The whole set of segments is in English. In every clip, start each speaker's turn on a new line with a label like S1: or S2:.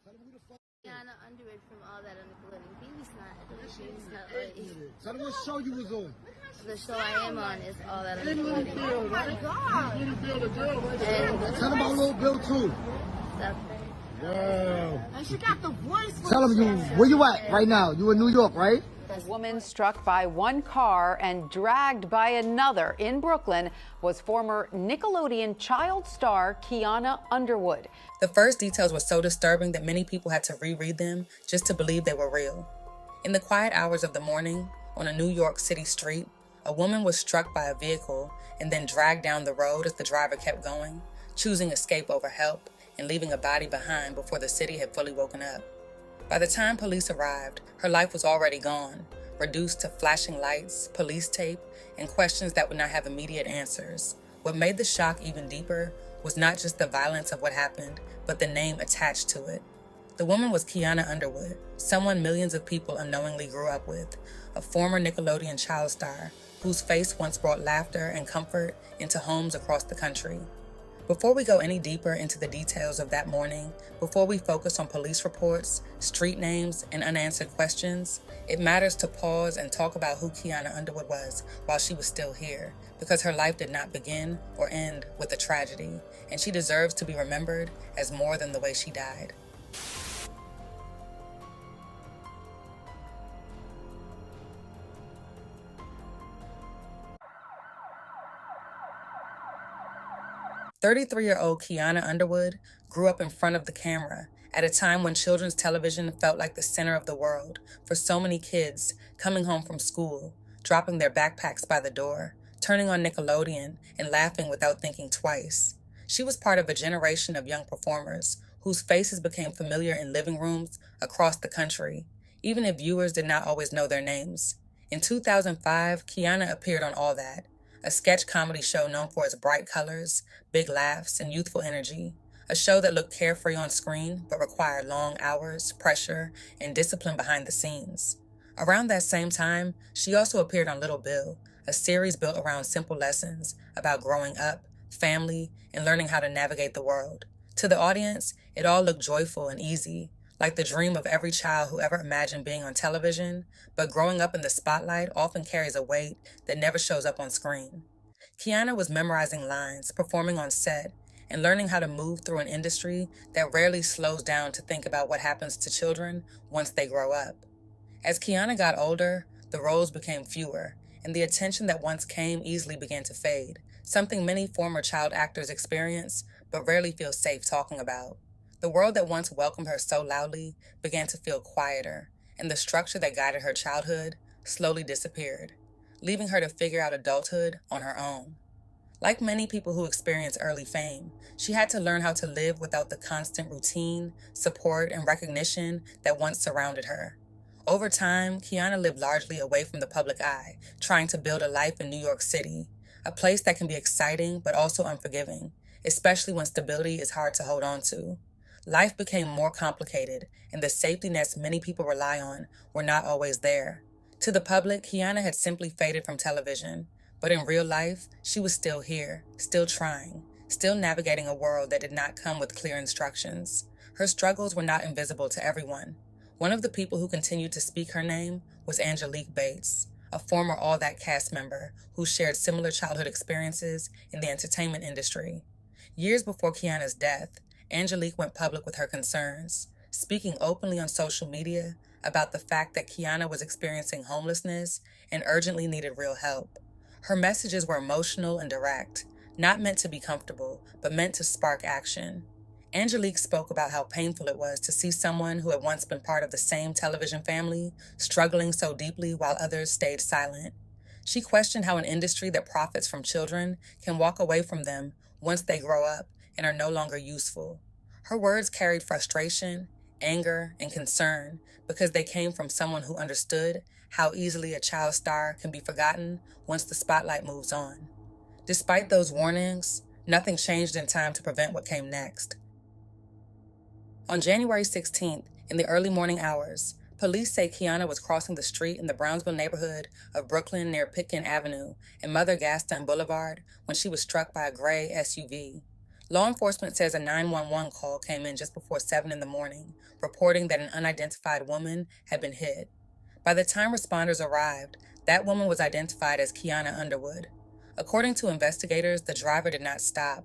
S1: Kiana Underwood from all that on Nickelodean. Baby snot.
S2: Tell them what show you was on.
S1: The show I am on is all that on Nickelodean.
S2: Oh my God.
S1: And
S2: Tell them about Little Bill too.
S1: stuff.
S2: Yeah.
S3: And she got the voice.
S2: Tell them where you at right now. You in New York, right?
S4: A woman struck by one car and dragged by another in Brooklyn was former Nickelodeon child star Kiana Underwood.
S5: The first details were so disturbing that many people had to reread them just to believe they were real. In the quiet hours of the morning, on a New York City street, a woman was struck by a vehicle and then dragged down the road as the driver kept going, choosing escape over help and leaving a body behind before the city had fully woken up. By the time police arrived, her life was already gone, reduced to flashing lights, police tape, and questions that would not have immediate answers. What made the shock even deeper was not just the violence of what happened, but the name attached to it. The woman was Kiana Underwood, someone millions of people unknowingly grew up with, a former Nickelodeon child star whose face once brought laughter and comfort into homes across the country. Before we go any deeper into the details of that morning, before we focus on police reports, street names, and unanswered questions, it matters to pause and talk about who Kiana Underwood was while she was still here, because her life did not begin or end with a tragedy, and she deserves to be remembered as more than the way she died. "33-year-old Kiana Underwood grew up in front of the camera at a time when children's television felt like the center of the world for so many kids coming home from school, dropping their backpacks by the door, turning on Nickelodeon, and laughing without thinking twice. She was part of a generation of young performers whose faces became familiar in living rooms across the country, even if viewers did not always know their names. In 2005, Kiana appeared on All That, a sketch comedy show known for its bright colors, big laughs, and youthful energy. A show that looked carefree on screen, but required long hours, pressure, and discipline behind the scenes. Around that same time, she also appeared on Little Bill, a series built around simple lessons about growing up, family, and learning how to navigate the world. To the audience, it all looked joyful and easy, like the dream of every child who ever imagined being on television, but growing up in the spotlight often carries a weight that never shows up on screen. Kiana was memorizing lines, performing on set, and learning how to move through an industry that rarely slows down to think about what happens to children once they grow up. As Kiana got older, the roles became fewer, and the attention that once came easily began to fade, something many former child actors experience but rarely feel safe talking about. The world that once welcomed her so loudly began to feel quieter, and the structure that guided her childhood slowly disappeared, leaving her to figure out adulthood on her own. Like many people who experience early fame, she had to learn how to live without the constant routine, support, and recognition that once surrounded her. Over time, Kiana lived largely away from the public eye, trying to build a life in New York City, a place that can be exciting but also unforgiving, especially when stability is hard to hold on to. Life became more complicated, and the safety nets many people rely on were not always there. To the public, Kiana had simply faded from television, but in real life, she was still here, still trying, still navigating a world that did not come with clear instructions. Her struggles were not invisible to everyone. One of the people who continued to speak her name was Angelique Bates, a former All That cast member who shared similar childhood experiences in the entertainment industry. Years before Kiana's death, Angelique went public with her concerns, speaking openly on social media about the fact that Kiana was experiencing homelessness and urgently needed real help. Her messages were emotional and direct, not meant to be comfortable, but meant to spark action. Angelique spoke about how painful it was to see someone who had once been part of the same television family struggling so deeply while others stayed silent. She questioned how an industry that profits from children can walk away from them once they grow up and are no longer useful. Her words carried frustration, anger, and concern because they came from someone who understood how easily a child star can be forgotten once the spotlight moves on. Despite those warnings, nothing changed in time to prevent what came next. On January 16th, in the early morning hours, police say Kiana was crossing the street in the Brownsville neighborhood of Brooklyn near Pitkin Avenue and Mother Gaston Boulevard when she was struck by a gray SUV. Law enforcement says a 911 call came in just before 7 in the morning, reporting that an unidentified woman had been hit. By the time responders arrived, that woman was identified as Kiana Underwood. According to investigators, the driver did not stop.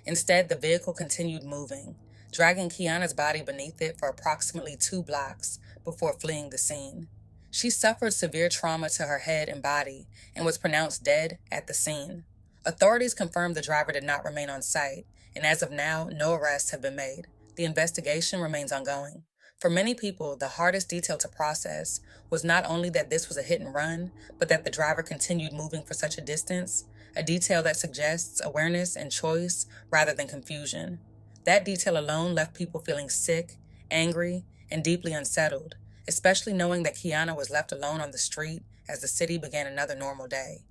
S5: Instead, the vehicle continued moving, dragging Kiana's body beneath it for approximately 2 blocks before fleeing the scene. She suffered severe trauma to her head and body and was pronounced dead at the scene. Authorities confirmed the driver did not remain on site, and as of now, no arrests have been made. The investigation remains ongoing. For many people, the hardest detail to process was not only that this was a hit and run, but that the driver continued moving for such a distance, a detail that suggests awareness and choice rather than confusion. That detail alone left people feeling sick, angry, and deeply unsettled, especially knowing that Kiana was left alone on the street as the city began another normal day.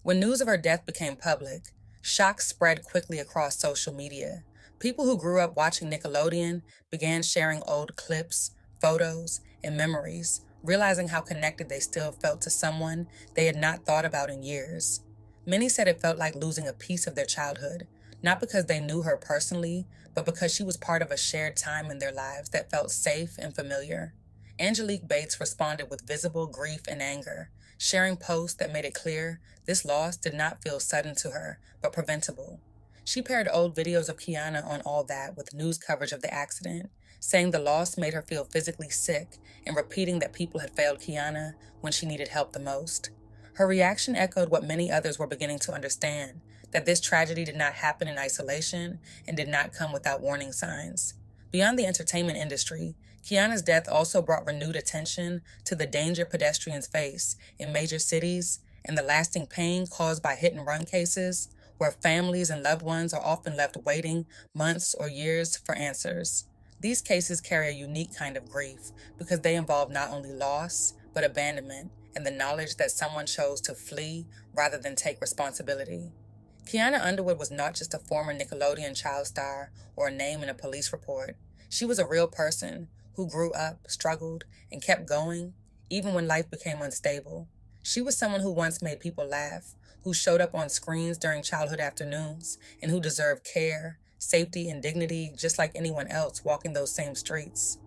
S5: When news of her death became public, shock spread quickly across social media. People who grew up watching Nickelodeon began sharing old clips, photos, and memories, realizing how connected they still felt to someone they had not thought about in years. Many said it felt like losing a piece of their childhood, not because they knew her personally, but because she was part of a shared time in their lives that felt safe and familiar. Angelique Bates responded with visible grief and anger, sharing posts that made it clear this loss did not feel sudden to her, but preventable. She paired old videos of Kiana on All That with news coverage of the accident, saying the loss made her feel physically sick and repeating that people had failed Kiana when she needed help the most. Her reaction echoed what many others were beginning to understand, that this tragedy did not happen in isolation and did not come without warning signs. Beyond the entertainment industry, Kiana's death also brought renewed attention to the danger pedestrians face in major cities and the lasting pain caused by hit-and-run cases, where families and loved ones are often left waiting months or years for answers. These cases carry a unique kind of grief because they involve not only loss, but abandonment and the knowledge that someone chose to flee rather than take responsibility. Kiana Underwood was not just a former Nickelodeon child star or a name in a police report. She was a real person who grew up, struggled, and kept going, even when life became unstable. She was someone who once made people laugh, who showed up on screens during childhood afternoons, and who deserved care, safety, and dignity just like anyone else walking those same streets.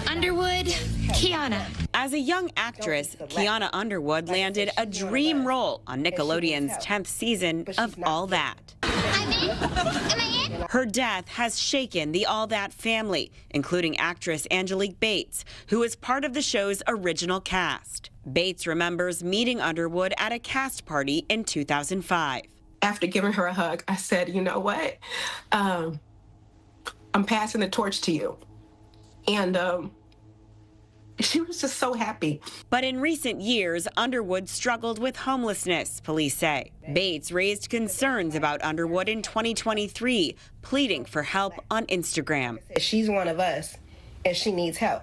S3: Underwood, Kiana.
S6: As a young actress, Kiana Underwood landed a dream role on Nickelodeon's 10th season of All That.
S3: I'm in? Am I in?
S6: Her death has shaken the All That family, including actress Angelique Bates, who is part of the show's original cast. Bates remembers meeting Underwood at a cast party in 2005.
S7: After giving her a hug, I said, you know what? I'm passing the torch to you. And she was just so happy.
S6: But in recent years, Underwood struggled with homelessness, police say. Bates raised concerns about Underwood in 2023, pleading for help on Instagram.
S8: She's one of us, and she needs help,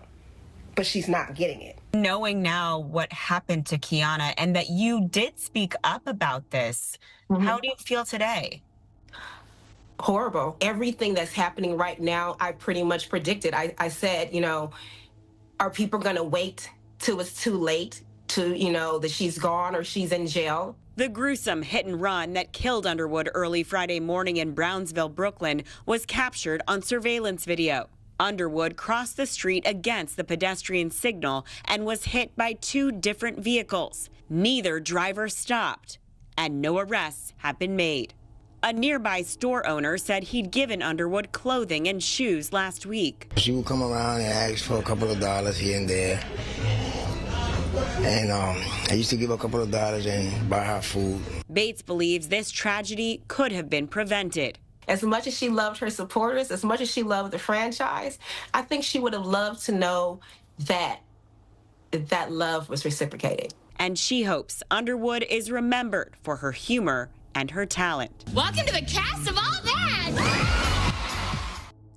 S8: but she's not getting it.
S9: Knowing now what happened to Kiana and that you did speak up about this, how do you feel today?
S7: Horrible. Everything that's happening right now, I pretty much predicted. I said, you know, are people going to wait till it's too late to, you know, that she's gone or she's in jail?
S6: The gruesome hit and run that killed Underwood early Friday morning in Brownsville, Brooklyn, was captured on surveillance video. Underwood crossed the street against the pedestrian signal and was hit by 2 different vehicles. Neither driver stopped, and no arrests have been made. A nearby store owner said he'd given Underwood clothing and shoes last week.
S10: She would come around and ask for a couple of dollars here and there. And I used to give her a couple of dollars and buy her food.
S6: Bates believes this tragedy could have been prevented.
S7: As much as she loved her supporters, as much as she loved the franchise, I think she would have loved to know that that love was reciprocated.
S6: And she hopes Underwood is remembered for her humor and her talent.
S3: Welcome to the cast of All That!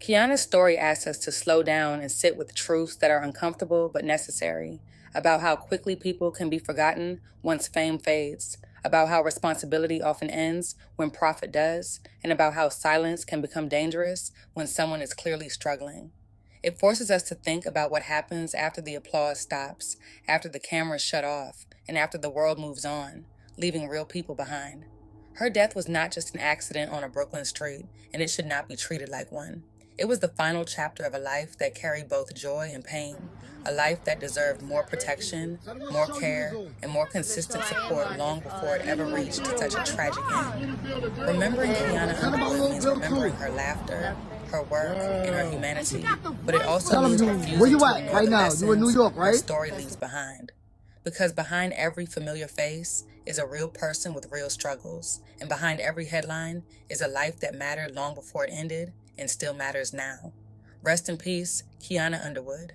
S5: Kiana's story asks us to slow down and sit with truths that are uncomfortable but necessary, about how quickly people can be forgotten once fame fades, about how responsibility often ends when profit does, and about how silence can become dangerous when someone is clearly struggling. It forces us to think about what happens after the applause stops, after the cameras shut off, and after the world moves on, leaving real people behind. Her death was not just an accident on a Brooklyn street, and it should not be treated like one. It was the final chapter of a life that carried both joy and pain, a life that deserved more protection, more care, and more consistent support long before it ever reached such a tragic end. Remembering Kiana Underwood means remembering her laughter, her work, and her humanity, but it also means refusing
S2: where you
S5: to
S2: at
S5: ignore
S2: right
S5: the
S2: now?
S5: lessons
S2: You in New York,
S5: her
S2: right?
S5: story leaves behind. Because behind every familiar face is a real person with real struggles, and behind every headline is a life that mattered long before it ended and still matters now. Rest in peace, Kiana Underwood.